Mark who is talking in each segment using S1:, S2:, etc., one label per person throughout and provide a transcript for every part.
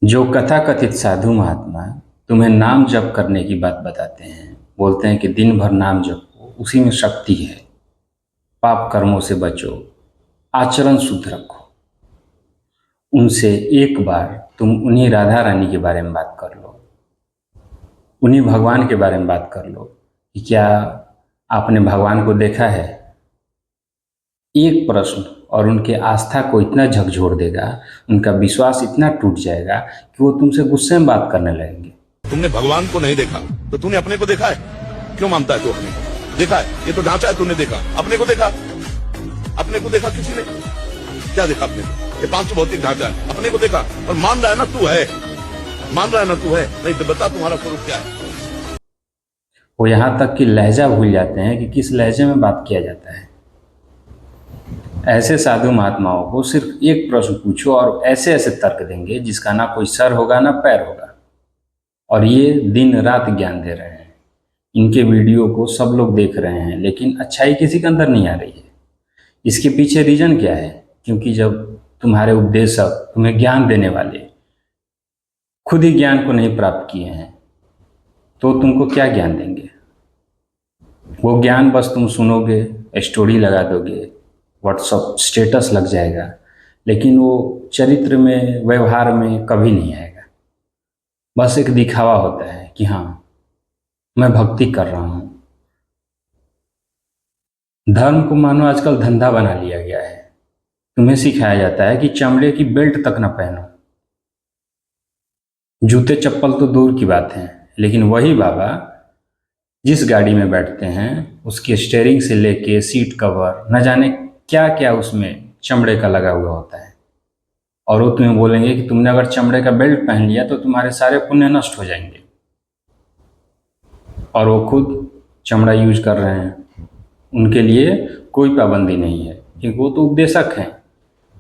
S1: जो कथाकथित साधु महात्मा तुम्हें नाम जप करने की बात बताते हैं, बोलते हैं कि दिन भर नाम जपो, उसी में शक्ति है। पाप कर्मों से बचो, आचरण शुद्ध रखो। उनसे एक बार तुम उन्हीं राधा रानी के बारे में बात कर लो, उन्हीं भगवान के बारे में बात कर लो कि क्या आपने भगवान को देखा है। एक प्रश्न और उनके आस्था को इतना झकझोर देगा, उनका विश्वास इतना टूट जाएगा कि वो तुमसे गुस्से में बात करने लगेंगे।
S2: तुमने भगवान को नहीं देखा तो तूने अपने को देखा है? क्यों मानता है तू अपने को देखा है? ये तो ढांचा है। तूने देखा अपने को देखा? अपने को देखा किसी ने? क्या देखा अपने को? ये पांच भौतिक ढांचा है। अपने को देखा और मान रहा है ना तू है, मान रहा है ना तू है। नहीं तो बता तुम्हारा स्वरूप क्या है?
S1: वो यहाँ तक कि लहजा भूल जाते हैं कि किस लहजे में बात किया जाता है। ऐसे साधु महात्माओं को सिर्फ एक प्रश्न पूछो और ऐसे ऐसे तर्क देंगे जिसका ना कोई सर होगा ना पैर होगा। और ये दिन रात ज्ञान दे रहे हैं। इनके वीडियो को सब लोग देख रहे हैं, लेकिन अच्छाई किसी के अंदर नहीं आ रही है। इसके पीछे रीजन क्या है? क्योंकि जब तुम्हारे उपदेशक, तुम्हें ज्ञान देने वाले खुद ही ज्ञान को नहीं प्राप्त किए हैं, तो तुमको क्या ज्ञान देंगे? वो ज्ञान बस तुम सुनोगे, स्टोरी लगा दोगे, व्हाट्सअप स्टेटस लग जाएगा, लेकिन वो चरित्र में, व्यवहार में कभी नहीं आएगा। बस एक दिखावा होता है कि हाँ, मैं भक्ति कर रहा हूँ। धर्म को मानो आजकल धंधा बना लिया गया है। तुम्हें सिखाया जाता है कि चमड़े की बेल्ट तक न पहनो। जूते चप्पल तो दूर की बात है, लेकिन वही बाबा जिस गाड़ी में बैठते हैं उसकी स्टीयरिंग से लेके सीट कवर, न जाने क्या क्या उसमें चमड़े का लगा हुआ होता है। और वो तुम्हें बोलेंगे कि तुमने अगर चमड़े का बेल्ट पहन लिया तो तुम्हारे सारे पुण्य नष्ट हो जाएंगे। और वो खुद चमड़ा यूज कर रहे हैं। उनके लिए कोई पाबंदी नहीं है, क्योंकि वो तो उपदेशक हैं।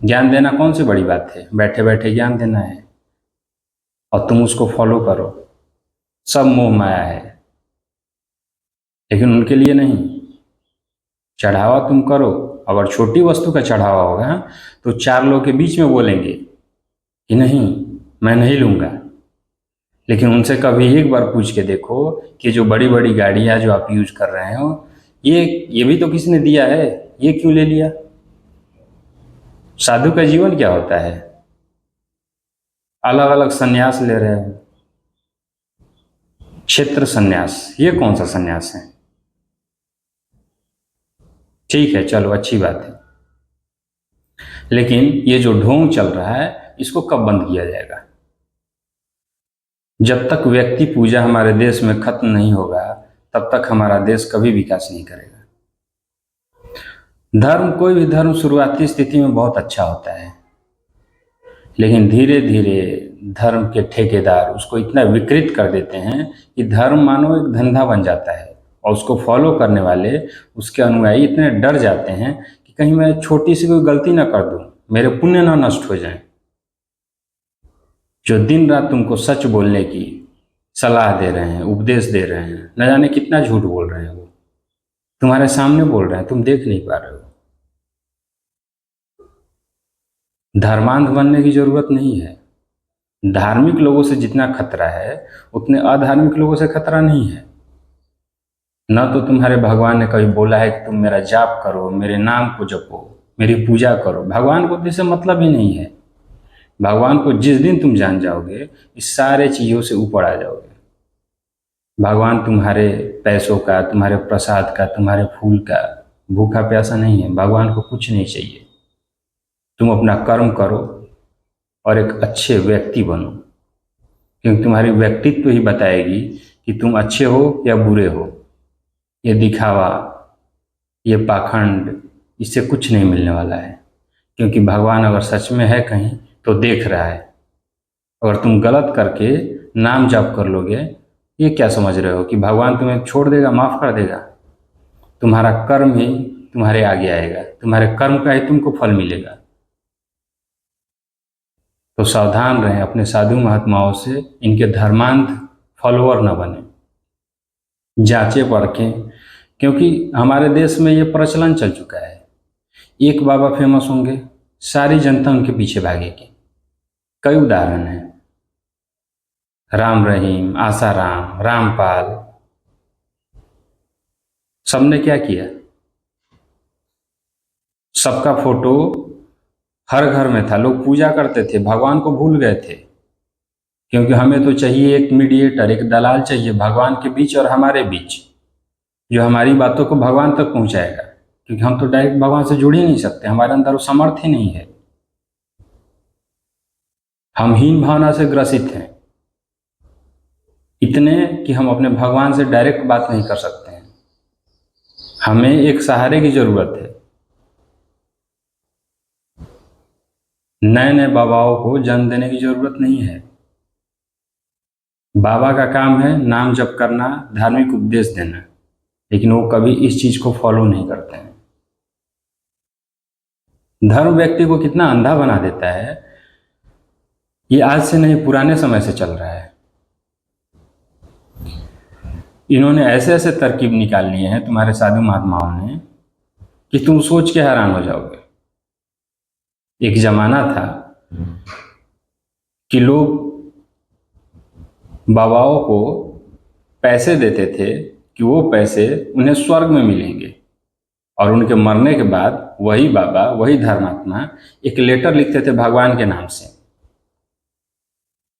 S1: ज्ञान देना कौन सी बड़ी बात है? बैठे बैठे ज्ञान देना है और तुम उसको फॉलो करो। सब मोह माया है, लेकिन उनके लिए नहीं। चढ़ावा तुम करो, अगर छोटी वस्तु का चढ़ावा होगा तो चार लोग के बीच में बोलेंगे कि नहीं, मैं नहीं लूँगा। लेकिन उनसे कभी एक बार पूछ के देखो कि जो बड़ी बड़ी गाड़ियाँ जो आप यूज कर रहे हो, ये भी तो किसी ने दिया है, ये क्यों ले लिया? साधु का जीवन क्या होता है? अलग अलग संन्यास ले रहे हो। क्षेत्र संन्यास, ये कौन सा संन्यास है? ठीक है, चलो अच्छी बात है, लेकिन ये जो ढोंग चल रहा है इसको कब बंद किया जाएगा? जब तक व्यक्ति पूजा हमारे देश में खत्म नहीं होगा, तब तक हमारा देश कभी विकास नहीं करेगा। धर्म, कोई भी धर्म शुरुआती स्थिति में बहुत अच्छा होता है, लेकिन धीरे धीरे धर्म के ठेकेदार उसको इतना विकृत कर देते हैं कि धर्म मानो एक धंधा बन जाता है। और उसको फॉलो करने वाले, उसके अनुयायी इतने डर जाते हैं कि कहीं मैं छोटी सी कोई गलती ना कर दूं, मेरे पुण्य ना नष्ट हो जाएं। जो दिन रात तुमको सच बोलने की सलाह दे रहे हैं, उपदेश दे रहे हैं, न जाने कितना झूठ बोल रहे हैं। वो तुम्हारे सामने बोल रहे हैं, तुम देख नहीं पा रहे हो। धर्मांध बनने की जरूरत नहीं है। धार्मिक लोगों से जितना खतरा है, उतने अधार्मिक लोगों से खतरा नहीं है। न तो तुम्हारे भगवान ने कभी बोला है कि तुम मेरा जाप करो, मेरे नाम को जपो, मेरी पूजा करो। भगवान को इससे मतलब ही नहीं है। भगवान को जिस दिन तुम जान जाओगे, इस सारे चीज़ों से ऊपर आ जाओगे। भगवान तुम्हारे पैसों का, तुम्हारे प्रसाद का, तुम्हारे फूल का भूखा प्यासा नहीं है। भगवान को कुछ नहीं चाहिए। तुम अपना कर्म करो और एक अच्छे व्यक्ति बनो, क्योंकि तुम्हारी व्यक्तित्व ही बताएगी कि तुम अच्छे हो या बुरे हो। ये दिखावा, ये पाखंड, इससे कुछ नहीं मिलने वाला है। क्योंकि भगवान अगर सच में है कहीं तो देख रहा है। अगर तुम गलत करके नाम जाप कर लोगे, ये क्या समझ रहे हो कि भगवान तुम्हें छोड़ देगा, माफ़ कर देगा? तुम्हारा कर्म ही तुम्हारे आगे आएगा, तुम्हारे कर्म का ही तुमको फल मिलेगा। तो सावधान रहें अपने साधु महात्माओं से, इनके धर्मांध फॉलोअर न बने। जांचें परखें, क्योंकि हमारे देश में ये प्रचलन चल चुका है। एक बाबा फेमस होंगे, सारी जनता उनके पीछे भागेगी। कई उदाहरण हैं। राम रहीम, आसाराम, रामपाल, सबने क्या किया? सबका फोटो हर घर में था, लोग पूजा करते थे, भगवान को भूल गए थे। क्योंकि हमें तो चाहिए एक मीडिएटर, एक दलाल चाहिए भगवान के बीच और हमारे बीच, जो हमारी बातों को भगवान तक पहुंचाएगा। क्योंकि हम तो डायरेक्ट भगवान से जुड़ ही नहीं सकते, हमारे अंदर वो सामर्थ्य ही नहीं है। हम हीन भावना से ग्रसित हैं, इतने कि हम अपने भगवान से डायरेक्ट बात नहीं कर सकते हैं। हमें एक सहारे की जरूरत है। नए नए बाबाओं को जन्म देने की जरूरत नहीं है। बाबा का काम है नाम जप करना, धार्मिक उपदेश देना, लेकिन वो कभी इस चीज को फॉलो नहीं करते हैं। धर्म व्यक्ति को कितना अंधा बना देता है, ये आज से नहीं पुराने समय से चल रहा है। इन्होंने ऐसे ऐसे तरकीब निकाल लिए हैं तुम्हारे साधु महात्माओं ने कि तुम सोच के हैरान हो जाओगे। एक जमाना था कि लोग बाबाओं को पैसे देते थे कि वो पैसे उन्हें स्वर्ग में मिलेंगे, और उनके मरने के बाद वही बाबा, वही धर्मात्मा एक लेटर लिखते थे भगवान के नाम से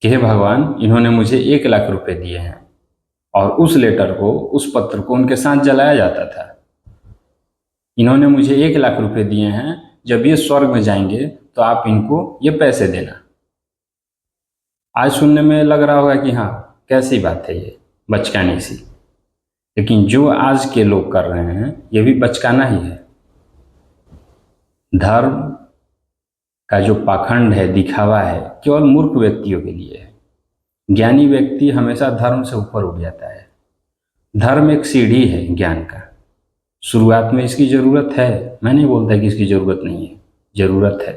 S1: कि हे भगवान, इन्होंने मुझे 1 लाख रुपए दिए हैं, और उस लेटर को, उस पत्र को उनके साथ जलाया जाता था। इन्होंने मुझे 1 लाख रुपए दिए हैं, जब ये स्वर्ग में जाएंगे तो आप इनको ये पैसे देना। आज सुनने में लग रहा होगा कि हाँ कैसी बात है ये, बचकाने सी, लेकिन जो आज के लोग कर रहे हैं ये भी बचकाना ही है। धर्म का जो पाखंड है, दिखावा है, केवल मूर्ख व्यक्तियों के लिए है। ज्ञानी व्यक्ति हमेशा धर्म से ऊपर उठ जाता है। धर्म एक सीढ़ी है ज्ञान का। शुरुआत में इसकी जरूरत है, मैं नहीं बोलता कि इसकी जरूरत नहीं है, जरूरत है,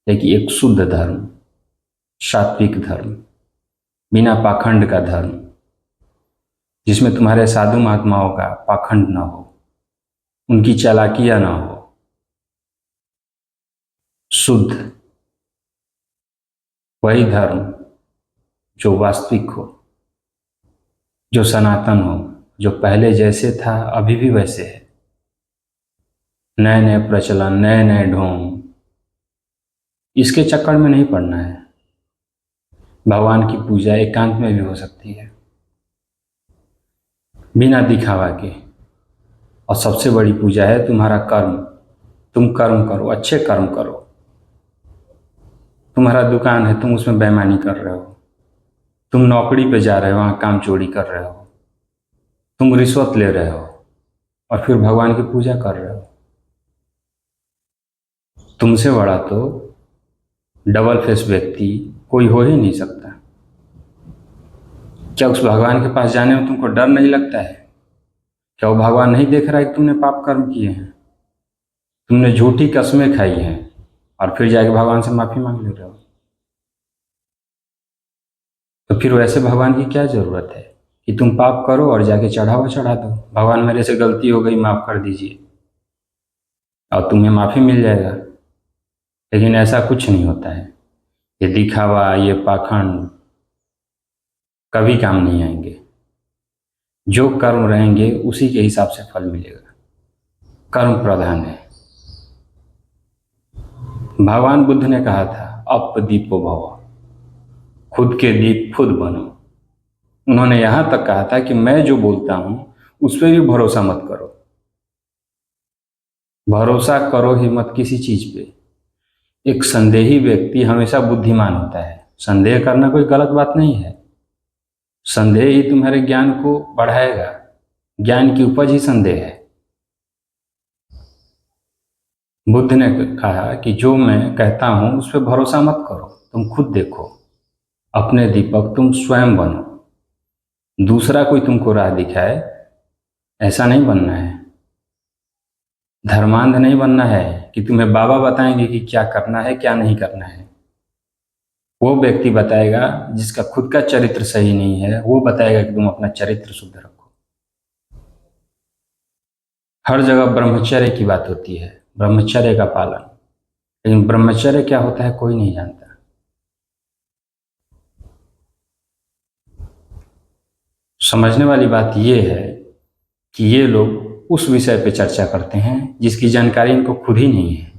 S1: लेकिन एक शुद्ध धर्म, सात्विक धर्म, बिना पाखंड का धर्म, जिसमें तुम्हारे साधु महात्माओं का पाखंड न हो, उनकी चालाकियां न हो, शुद्ध, वही धर्म जो वास्तविक हो, जो सनातन हो, जो पहले जैसे था अभी भी वैसे है। नए नए प्रचलन, नए नए ढोंग, इसके चक्कर में नहीं पड़ना है। भगवान की पूजा एकांत में भी हो सकती है, बिना दिखावा के। और सबसे बड़ी पूजा है तुम्हारा कर्म। तुम कर्म करो, अच्छे कर्म करो। तुम्हारा दुकान है, तुम उसमें बेईमानी कर रहे हो, तुम नौकरी पे जा रहे हो, वहां काम चोरी कर रहे हो, तुम रिश्वत ले रहे हो, और फिर भगवान की पूजा कर रहे हो। तुमसे बड़ा तो डबल फेस व्यक्ति कोई हो ही नहीं सकता। क्या उस भगवान के पास जाने में तुमको डर नहीं लगता है? क्या वो भगवान नहीं देख रहा है कि तुमने पाप कर्म किए हैं, तुमने झूठी कस्में खाई हैं, और फिर जाके भगवान से माफी मांग ले रहे हो? तो फिर वैसे भगवान की क्या जरूरत है कि तुम पाप करो और जाके चढ़ावा चढ़ा दो, भगवान मेरे से गलती हो गई, माफ कर दीजिए, और तुम्हें माफी मिल जाएगा। लेकिन ऐसा कुछ नहीं होता है। ये दिखावा, ये पाखंड कभी काम नहीं आएंगे। जो कर्म रहेंगे उसी के हिसाब से फल मिलेगा। कर्म प्रधान है। भगवान बुद्ध ने कहा था अपदीपो भव, खुद के दीप खुद बनो। उन्होंने यहां तक कहा था कि मैं जो बोलता हूं उस पर भी भरोसा मत करो। भरोसा करो ही मत किसी चीज पे। एक संदेही व्यक्ति हमेशा बुद्धिमान होता है। संदेह करना कोई गलत बात नहीं है। संदेह ही तुम्हारे ज्ञान को बढ़ाएगा। ज्ञान की उपज ही संदेह है। बुद्ध ने कहा कि जो मैं कहता हूं उस पर भरोसा मत करो, तुम खुद देखो, अपने दीपक तुम स्वयं बनो। दूसरा कोई तुमको राह दिखाए, ऐसा नहीं बनना है। धर्मांध नहीं बनना है कि तुम्हें बाबा बताएंगे कि क्या करना है क्या नहीं करना है। वो व्यक्ति बताएगा जिसका खुद का चरित्र सही नहीं है, वो बताएगा कि तुम अपना चरित्र शुद्ध रखो। हर जगह ब्रह्मचर्य की बात होती है, ब्रह्मचर्य का पालन, लेकिन ब्रह्मचर्य क्या होता है कोई नहीं जानता। समझने वाली बात ये है कि ये लोग उस विषय पे चर्चा करते हैं जिसकी जानकारी इनको खुद ही नहीं है।